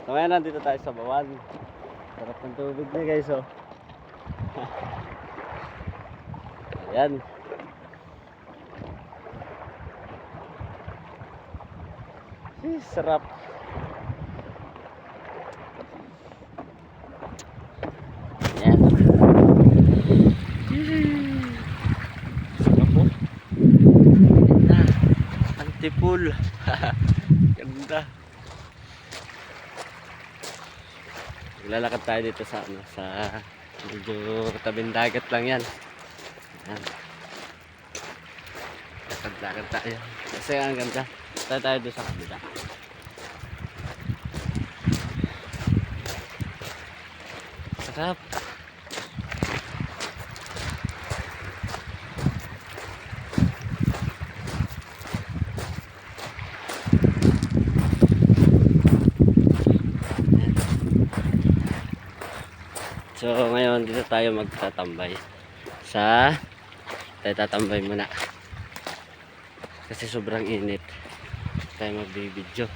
So ngayon nandito tayo sa Bawan. Sarap ng tubig niya guys oh. Ayan. Sarap. Ayan. Sarap po. Ganda. Antipul. Ganda. Lalakad tayo dito sa ano, sa medyo tabing dagat lang yan. Ayan. Lakad tayo. Kasi ang ganda. Tayo doon sa kabila. Sarap. So ngayon dito tayo magtatambay tayo tatambay muna kasi sobrang init tayo magbibidyo.